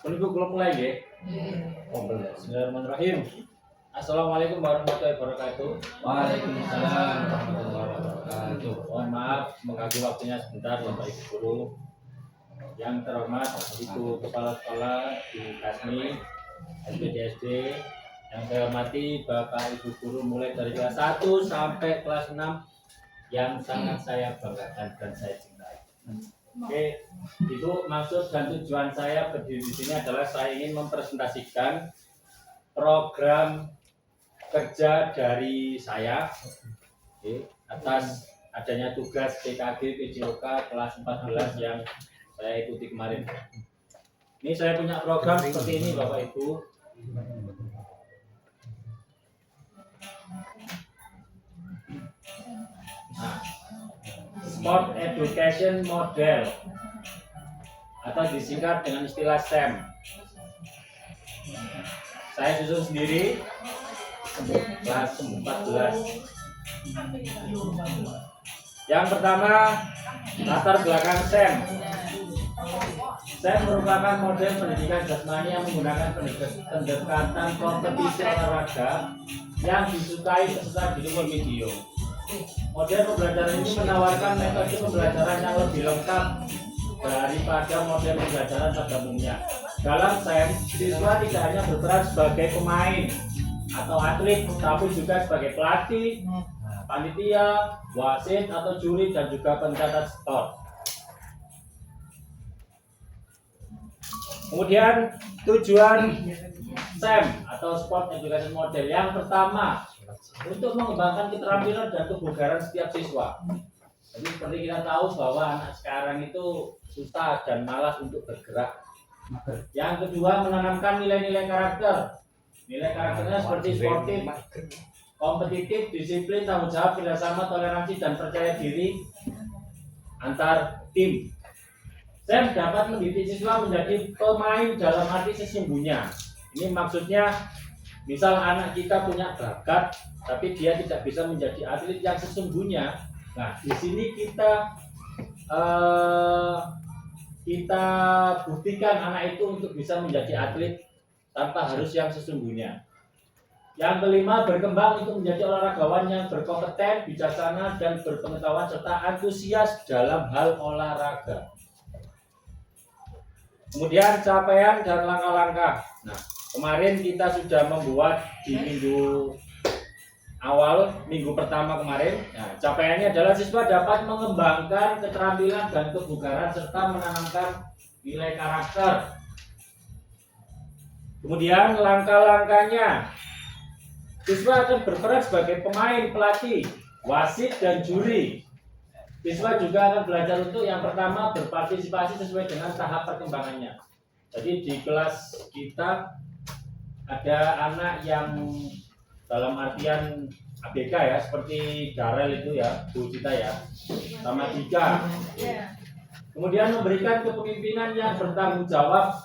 Ibu kula mulai nggih. Bismillahirrahmanirrahim. Assalamualaikum warahmatullahi wabarakatuh. Waalaikumsalam warahmatullahi wabarakatuh. Mohon maaf mengganggu waktunya sebentar Bapak Ibu guru. Yang terhormat Ibu Kepala Sekolah di Kasmi SPDSD. Yang saya hormati Bapak Ibu guru mulai dari kelas 1 sampai kelas 6 yang sangat saya banggakan dan saya cintai. Oke, Ibu, maksud dan tujuan saya berdiri di sini adalah saya ingin mempresentasikan program kerja dari saya atas adanya tugas PKG PJOK kelas 14 yang saya ikuti kemarin. Ini saya punya program seperti ini Bapak Ibu. Nah, Sport Education Model atau disingkat dengan istilah SEM. Saya susun sendiri kelas 14. Yang pertama, latar belakang SEM. SEM merupakan model pendidikan jasmani yang menggunakan pendekatan kompetisi olahraga yang disukai peserta di umur video. Model pembelajaran ini menawarkan metode pembelajaran yang lebih lengkap daripada model pembelajaran pada umumnya. Dalam SEM, siswa tidak hanya berperan sebagai pemain atau atlet, tapi juga sebagai pelatih, panitia, wasit atau juri, dan juga pencatat skor. Kemudian tujuan SEM atau Sport Education Model yang pertama, untuk mengembangkan keterampilan dan kebugaran setiap siswa. Jadi seperti kita tahu bahwa anak sekarang itu susah dan malas untuk bergerak. Yang kedua, menanamkan nilai-nilai karakter. Nilai karakternya seperti sportif, kompetitif, disiplin, tanggung jawab, kerjasama, toleransi, dan percaya diri antar tim. SEM dapat mendidik siswa menjadi pemain dalam arti sesungguhnya. Ini maksudnya, misal anak kita punya bakat, tapi dia tidak bisa menjadi atlet yang sesungguhnya. Nah, di sini kita buktikan anak itu untuk bisa menjadi atlet tanpa harus yang sesungguhnya. Yang kelima, berkembang untuk menjadi olahragawan yang berkompeten, bijaksana, dan berpengetahuan serta antusias dalam hal olahraga. Kemudian capaian dan langkah-langkah. Nah, kemarin kita sudah membuat di minggu pertama kemarin. Nah, capaiannya adalah siswa dapat mengembangkan keterampilan dan kebugaran serta menanamkan nilai karakter. Kemudian langkah-langkahnya, siswa akan berperan sebagai pemain, pelatih, wasit, dan juri. Siswa juga akan belajar untuk yang pertama berpartisipasi sesuai dengan tahap perkembangannya. Jadi di kelas kita ada anak yang dalam artian ABK ya, seperti Darel itu ya, Bu Cita ya, sama Dika. Kemudian memberikan kepemimpinan yang bertanggung jawab,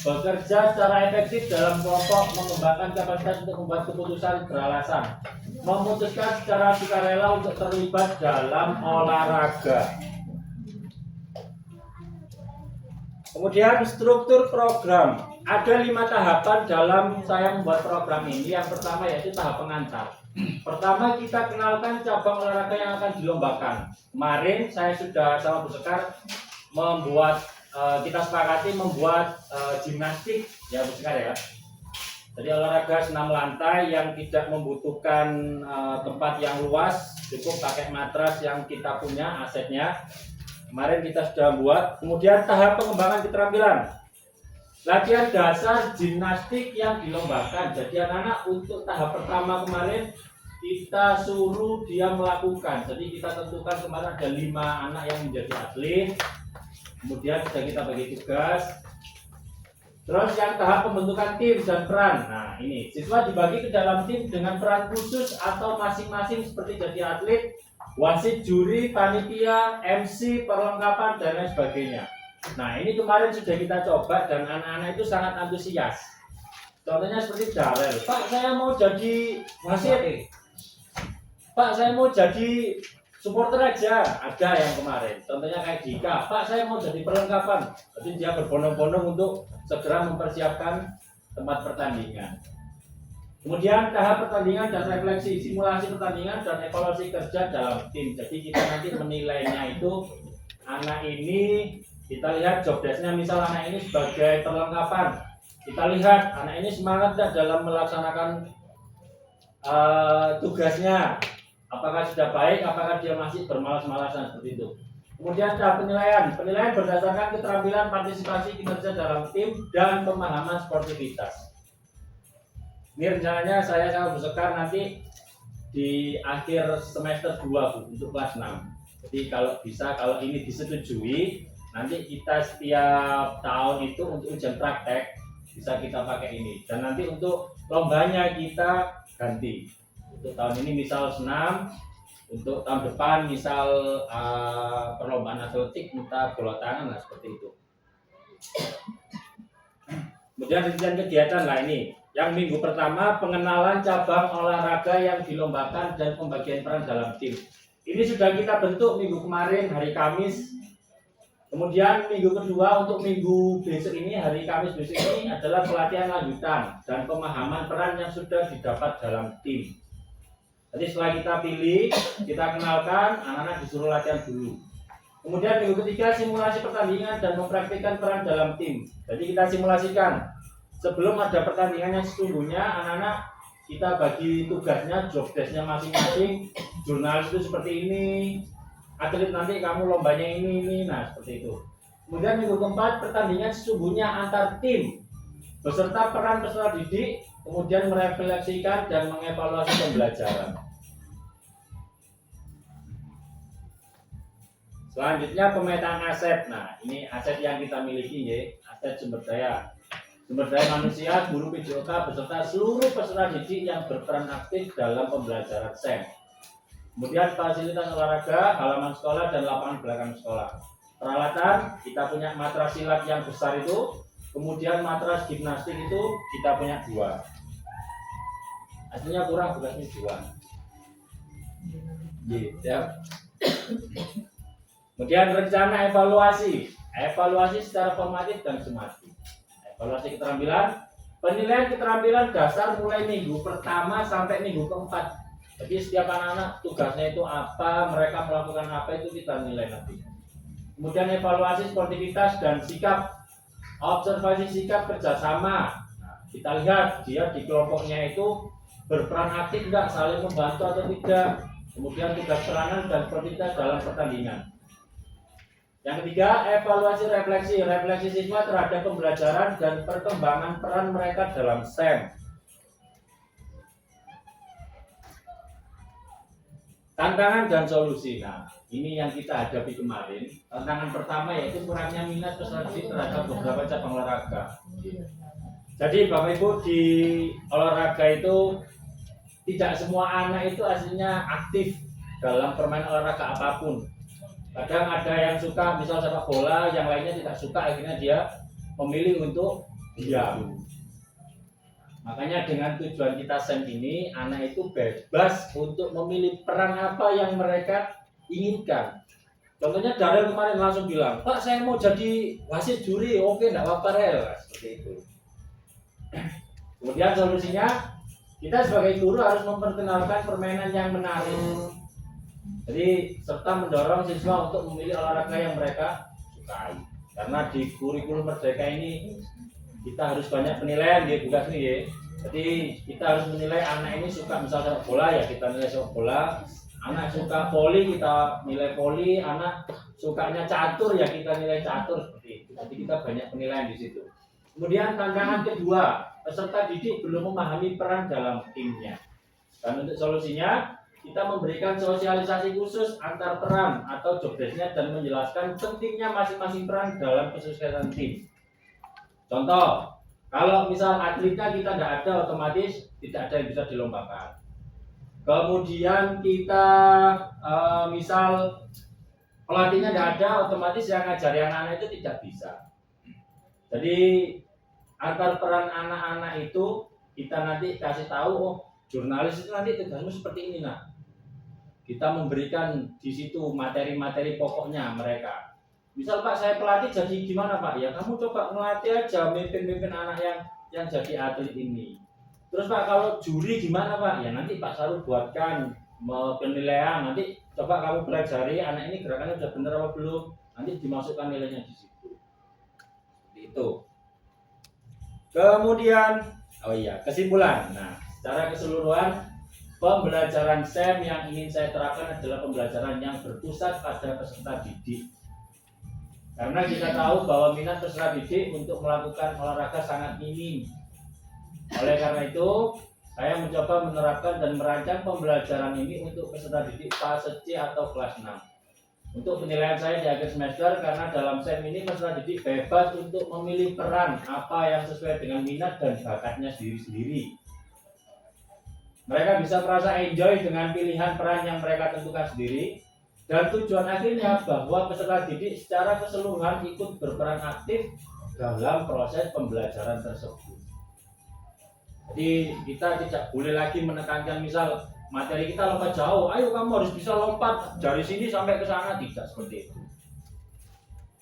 bekerja secara efektif dalam kelompok, mengembangkan kapasitas untuk membuat keputusan beralasan, memutuskan secara sukarela untuk terlibat dalam olahraga. Kemudian struktur program. Ada 5 tahapan dalam saya membuat program ini. Yang pertama yaitu tahap pengantar. Pertama, kita kenalkan cabang olahraga yang akan dilombakan. Kemarin saya sudah sama Bu Sekar membuat, kita sepakati membuat gimnastik ya Bu Sekar ya. Jadi olahraga senam lantai yang tidak membutuhkan tempat yang luas, cukup pakai matras yang kita punya asetnya. Kemarin kita sudah buat. Kemudian tahap pengembangan keterampilan. Latihan dasar gimnastik yang dilombakan. Jadi anak-anak untuk tahap pertama kemarin kita suruh dia melakukan. Jadi kita tentukan kemarin ada 5 anak yang menjadi atlet. Kemudian sudah kita bagi tugas. Terus yang tahap pembentukan tim dan peran. Nah ini, siswa dibagi ke dalam tim dengan peran khusus atau masing-masing seperti jadi atlet, wasit, juri, panitia, MC, perlengkapan, dan lain sebagainya. Nah ini kemarin sudah kita coba dan anak-anak itu sangat antusias. Contohnya seperti Darel, Pak saya mau jadi wasit, Pak saya mau jadi supporter aja ada yang kemarin. Contohnya kayak Dika, Pak saya mau jadi perlengkapan. Jadi dia berbondong-bondong untuk segera mempersiapkan tempat pertandingan. Kemudian tahap pertandingan dan refleksi, simulasi pertandingan dan evaluasi kerja dalam tim. Jadi kita nanti menilainya itu anak ini kita lihat job desk-nya, misal anak ini sebagai perlengkapan. Kita lihat anak ini semangat tidak dalam melaksanakan tugasnya. Apakah sudah baik, apakah dia masih bermalas-malasan seperti itu. Kemudian tahap penilaian berdasarkan keterampilan partisipasi kinerja dalam tim dan pemahaman sportivitas. Ini rencananya saya sama Bu Sekar nanti di akhir semester 2 Bu, untuk kelas 6. Jadi kalau bisa, kalau ini disetujui, nanti kita setiap tahun itu untuk ujian praktek bisa kita pakai ini. Dan nanti untuk lombanya kita ganti. Untuk tahun ini misal senam, untuk tahun depan misal perlombaan atletik, minta bola tangan lah seperti itu. Kemudian rincian kegiatan lah ini. Yang minggu pertama pengenalan cabang olahraga yang dilombakan dan pembagian peran dalam tim. Ini sudah kita bentuk minggu kemarin hari Kamis. Kemudian minggu kedua untuk minggu besok ini, hari Kamis besok ini adalah pelatihan lanjutan dan pemahaman peran yang sudah didapat dalam tim. Jadi setelah kita pilih, kita kenalkan, anak-anak disuruh latihan dulu. Kemudian minggu ketiga simulasi pertandingan dan mempraktikkan peran dalam tim. Jadi kita simulasikan. Sebelum ada pertandingan yang sesungguhnya, anak-anak kita bagi tugasnya, job desk-nya masing-masing. Jurnalis itu seperti ini, atlet nanti kamu lombanya ini, nah seperti itu. Kemudian minggu keempat pertandingan sesungguhnya antar tim beserta peran peserta didik, kemudian merefleksikan dan mengevaluasi pembelajaran. Selanjutnya pemetaan aset. Nah ini aset yang kita miliki ya, aset sumber daya manusia, guru PJOK beserta seluruh peserta didik yang berperan aktif dalam pembelajaran SEM. Kemudian fasilitas olahraga, halaman sekolah dan lapangan belakang sekolah. Peralatan, kita punya matras silat yang besar itu, kemudian matras gimnastik itu kita punya 2. Aslinya kurang, bukan 2. Ya. Kemudian rencana evaluasi secara formatif dan sumatif. Evaluasi keterampilan, penilaian keterampilan dasar mulai minggu pertama sampai minggu keempat. Jadi setiap anak-anak tugasnya itu apa, mereka melakukan apa itu kita nilai nanti. Kemudian evaluasi sportivitas dan sikap, observasi sikap kerjasama. Nah, kita lihat dia di kelompoknya itu berperan aktif enggak, saling membantu atau tidak. Kemudian tugas peranan dan sportivitas dalam pertandingan. Yang ketiga, evaluasi refleksi siswa terhadap pembelajaran dan perkembangan peran mereka dalam STEM. Tantangan dan solusi. Nah, ini yang kita hadapi kemarin. Tantangan pertama yaitu kurangnya minat peserta didik terhadap beberapa cabang olahraga. Jadi Bapak Ibu, di olahraga itu tidak semua anak itu aslinya aktif dalam permainan olahraga apapun. Kadang ada yang suka misal sepak bola, yang lainnya tidak suka, akhirnya dia memilih untuk diam. Makanya dengan tujuan kita SEM ini, anak itu bebas untuk memilih peran apa yang mereka inginkan. Contohnya Darel kemarin langsung bilang, Pak saya mau jadi wasit juri, oke enggak apa-apa Rel, seperti itu. Kemudian solusinya, kita sebagai guru harus memperkenalkan permainan yang menarik. Jadi serta mendorong siswa untuk memilih olahraga yang mereka sukai. Karena di kurikulum Merdeka ini kita harus banyak penilaian dia tugas nih ya. Jadi kita harus menilai anak ini suka misal sepak bola ya kita nilai sepak bola. Anak suka voli kita nilai voli. Anak sukanya catur ya kita nilai catur seperti itu. Jadi kita banyak penilaian di situ. Kemudian tantangan kedua, peserta didik belum memahami peran dalam timnya. Dan untuk solusinya kita memberikan sosialisasi khusus antar peran atau job desk-nya dan menjelaskan pentingnya masing-masing peran dalam kesuksesan tim. Contoh, kalau misal atletnya kita tidak ada, otomatis tidak ada yang bisa dilombakan. Kemudian kita misal pelatihnya tidak ada, otomatis yang ngajari anak-anak itu tidak bisa. Jadi antar peran anak-anak itu kita nanti kasih tahu, oh jurnalis itu nanti tugasmu seperti ini nak. kita memberikan di situ materi-materi pokoknya mereka. Misal Pak saya pelatih jadi gimana Pak? Ya kamu coba melatih aja mimpin anak yang jadi atlet ini. Terus Pak kalau juri gimana Pak? Ya nanti Pak Saru buatkan penilaian, nanti coba kamu pelajari anak ini gerakannya sudah benar apa belum, nanti dimasukkan nilainya di situ. Seperti itu. Kemudian, kesimpulan. Nah, secara keseluruhan pembelajaran SEM yang ingin saya terapkan adalah pembelajaran yang berpusat pada peserta didik. Karena kita tahu bahwa minat peserta didik untuk melakukan olahraga sangat minim. Oleh karena itu, saya mencoba menerapkan dan merancang pembelajaran ini untuk peserta didik fase C atau kelas 6. Untuk penilaian saya di akhir semester, karena dalam SEM ini peserta didik bebas untuk memilih peran apa yang sesuai dengan minat dan bakatnya sendiri-sendiri. Mereka bisa merasa enjoy dengan pilihan peran yang mereka tentukan sendiri, dan tujuan akhirnya bahwa peserta didik secara keseluruhan ikut berperan aktif dalam proses pembelajaran tersebut. Jadi kita tidak boleh lagi menekankan misal materi kita lompat jauh, ayo kamu harus bisa lompat dari sini sampai ke sana, tidak seperti itu.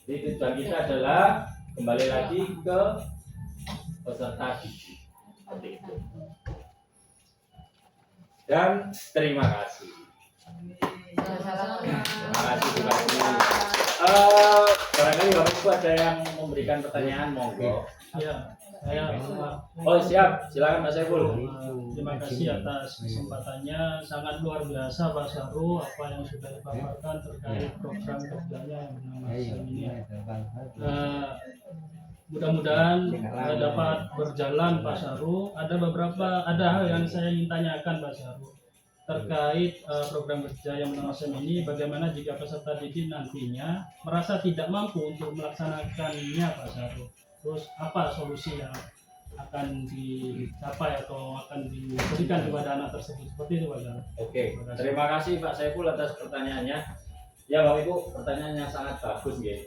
Jadi tujuan kita adalah kembali lagi ke peserta didik seperti itu. Dan terima kasih. Terima kasih Bupati. Barangkali Bapak Ibu ada yang memberikan pertanyaan, monggo. Ya, saya Oh siap, silakan Pak Saiful. terima kasih atas kesempatannya. Sangat luar biasa Pak Saru apa yang sudah dipaparkan terkait program kerjanya yang bernama SEM ini. Mudah-mudahan dapat berjalan Pak Saru. Ada hal yang saya ingin tanyakan Pak Saru terkait program kerja yang bernama SEM ini. Bagaimana jika peserta didik nantinya merasa tidak mampu untuk melaksanakannya Pak Saru? Terus apa solusi yang akan dicapai atau akan diberikan kepada anak tersebut? Seperti itu Pak Saru. Oke, terima kasih Pak Saiful atas pertanyaannya. Ya Bapak Ibu, pertanyaannya sangat bagus ya.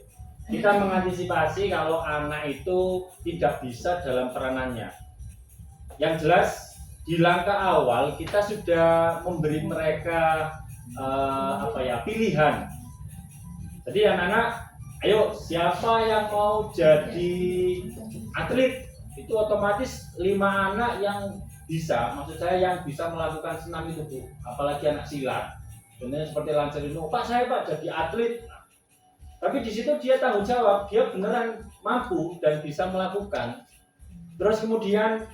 Kita mengantisipasi kalau anak itu tidak bisa dalam peranannya. Yang jelas di langkah awal kita sudah memberi mereka pilihan. Jadi anak-anak, ayo siapa yang mau jadi atlet, itu otomatis 5 anak yang bisa, maksud saya yang bisa melakukan senam itu Bu, apalagi anak silat. Contohnya seperti Lancelino, Pak saya Pak jadi atlet. Tapi di situ dia tanggung jawab, dia beneran mampu dan bisa melakukan. Terus kemudian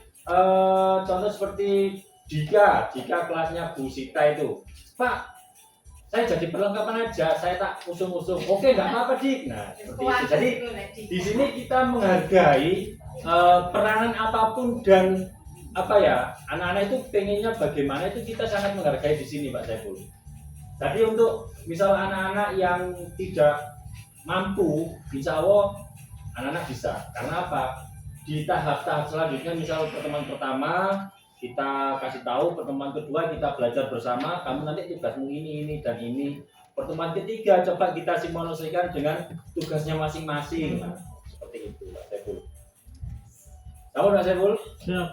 contoh seperti Dika kelasnya Bu Sita itu, Pak saya jadi perlengkapan aja, saya tak usung-usung. Oke, nggak apa-apa Dik. Nah seperti itu. Jadi di sini kita menghargai peranan apapun dan anak-anak itu pengennya bagaimana itu kita sangat menghargai di sini Pak Saiful. Jadi untuk misal anak-anak yang tidak mampu, insya Allah anak-anak bisa. Karena apa? Di tahap-tahap selanjutnya, misal pertemuan pertama kita kasih tahu, pertemuan kedua kita belajar bersama, kamu nanti tugasmu ini dan ini. Pertemuan ketiga coba kita simulasikan dengan tugasnya masing-masing. Nah, seperti itu Pak Saiful. Tahu Pak Saiful?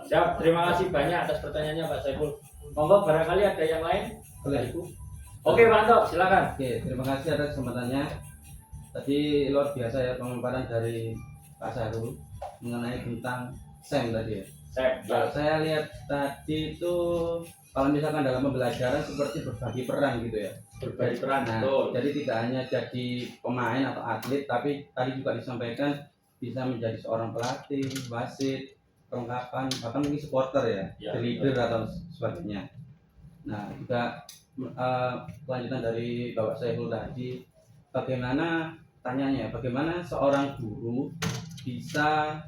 Siap. Terima kasih banyak atas pertanyaannya Pak Saiful. Monggo barangkali ada yang lain? Boleh. Oke Pak Anto, silakan. Oke, terima kasih atas kesempatannya. Tadi luar biasa ya pemaparan dari Pak Saru mengenai tentang SEM tadi ya. Kalau saya lihat tadi itu kalau misalkan dalam pembelajaran seperti berbagi peran gitu ya. Berbagi peran, Nah, betul. jadi tidak hanya jadi pemain atau atlet, tapi tadi juga disampaikan bisa menjadi seorang pelatih, wasit, perlengkapan, bahkan mungkin supporter ya, leader atau sebagainya. Nah, juga kelanjutan dari Bapak Saiful tadi, bagaimana seorang guru bisa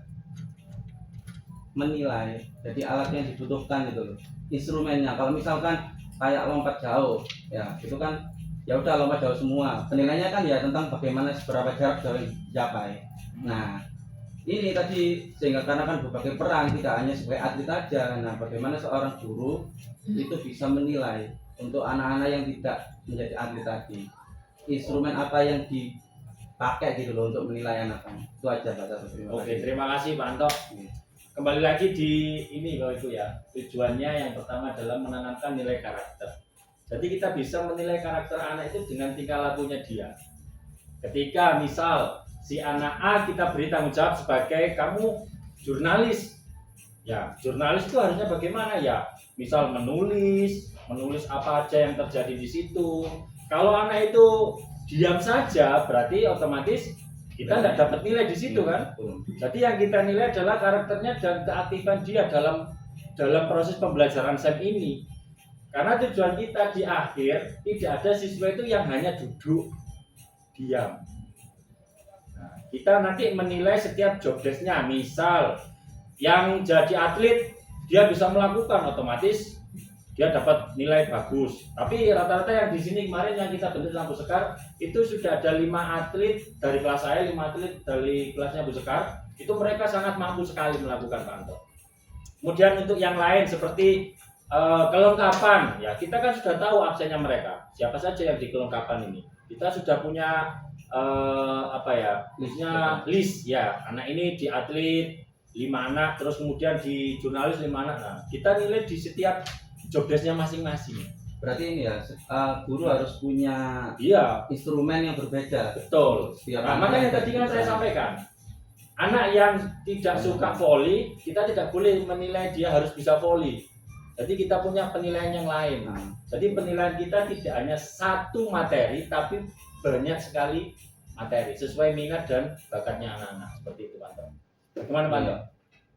menilai, jadi alat yang dibutuhkan itu loh, instrumennya. Kalau misalkan kayak lompat jauh, ya itu kan ya udah lompat jauh semua. Penilaiannya kan ya tentang bagaimana seberapa jarak jauh yang dicapai. Nah, ini tadi sehingga karena kan berbagai peran, tidak hanya sebagai atlet aja. Nah, bagaimana seorang guru itu bisa menilai untuk anak-anak yang tidak menjadi atlet tadi, instrumen apa yang dipakai gitu loh untuk menilai anaknya. Itu aja Pak Saru. Oke, terima kasih Pak Anto. Kembali lagi di ini Bapak Ibu ya. Tujuannya yang pertama adalah menanamkan nilai karakter. Jadi kita bisa menilai karakter anak itu dengan tingkah lakunya dia. Ketika misal si anak A kita beri tanggung jawab sebagai kamu jurnalis, ya jurnalis itu harusnya bagaimana ya? Misal menulis apa aja yang terjadi di situ. Kalau anak itu diam saja, berarti otomatis kita tidak dapat nilai di situ kan? Jadi yang kita nilai adalah karakternya dan keaktifan dia dalam proses pembelajaran SEM ini. Karena tujuan kita di akhir tidak ada siswa itu yang hanya duduk diam. Nah, kita nanti menilai setiap job desk-nya. Misal yang jadi atlet dia bisa melakukan, otomatis dia dapat nilai bagus. Tapi rata-rata yang di sini kemarin yang kita bentuk sama Bu Sekar itu sudah ada 5 atlet dari kelas saya, 5 atlet dari kelasnya Bu Sekar. Itu mereka sangat mampu sekali melakukan Pak Anto. Kemudian untuk yang lain seperti kelengkapan, ya kita kan sudah tahu absennya mereka. Siapa saja yang di kelengkapan ini. Kita sudah punya list ya. Anak ini di atlet 5 anak, terus kemudian di jurnalis 5 anak. Nah, kita nilai di setiap job desk-nya masing-masing. Berarti ini ya, guru harus punya instrumen yang berbeda. Betul. Nah, makanya tadi kan saya sampaikan, anak yang tidak suka voli, kita tidak boleh menilai dia harus bisa voli. Jadi kita punya penilaian yang lain. Jadi penilaian kita tidak hanya satu materi, tapi banyak sekali materi sesuai minat dan bakatnya anak-anak. Seperti itu Pak Anto. Gimana Pak Anto?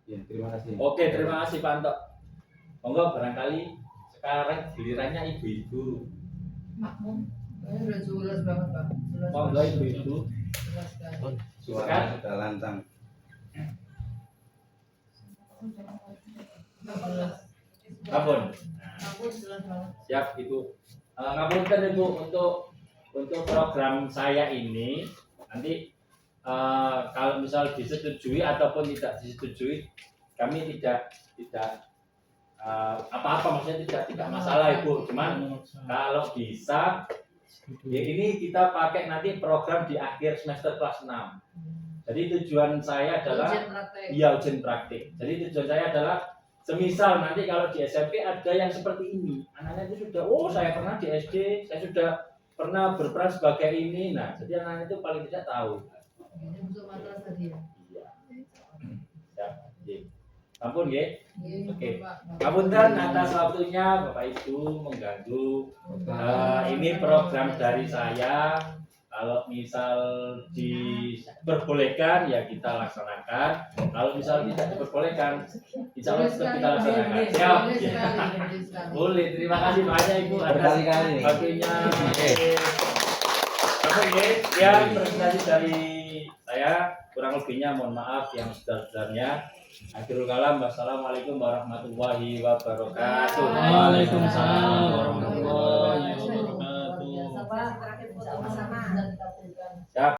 Ya, terima kasih. Oke, terima kasih Pak Anto. Monggo barangkali sekarang gilirannya ibu-ibu. Makmum, udah jelas banget Pak. Jelas Monggo banget. ibu-ibu. Jelas sekali. Suara sudah lantang. Jelas. Ampun. Ampun, jelas banget. Siap Ibu. Ngapunten Ibu untuk program saya ini nanti kalau misal disetujui ataupun tidak disetujui, kami tidak apa-apa, maksudnya tidak masalah Ibu. Cuman kalau bisa ya ini kita pakai nanti program di akhir semester kelas 6. Jadi tujuan saya adalah Ujian praktek. ujian praktik. Jadi tujuan saya adalah semisal nanti kalau di SMP ada yang seperti ini, anaknya itu sudah, saya pernah di SD, saya sudah pernah berperan sebagai ini. Nah, jadi anak itu paling tidak tahu. Ini untuk madrasah dia. Iya. Ya, ampun ya. Iya, Oke. Pak. Ngapunten atas waktunya Bapak Ibu mengganggu. Ini program dari saya. Kalau misal diperbolehkan ya kita laksanakan. Kalau misal tidak diperbolehkan, insya Allah tetap kita laksanakan. Siap. Boleh sekali, boleh sekali. Boleh. Terima kasih banyak Ibu atas Berkali-kali. waktunya. Oke, sekian presentasi dari saya. Kurang lebihnya mohon maaf yang sebesar-besarnya. Akhirul kalam. Wassalamualaikum warahmatullahi wabarakatuh. Waalaikumsalam warahmatullahi wabarakatuh. Biasa Pak, terakhir foto bersama. Siap.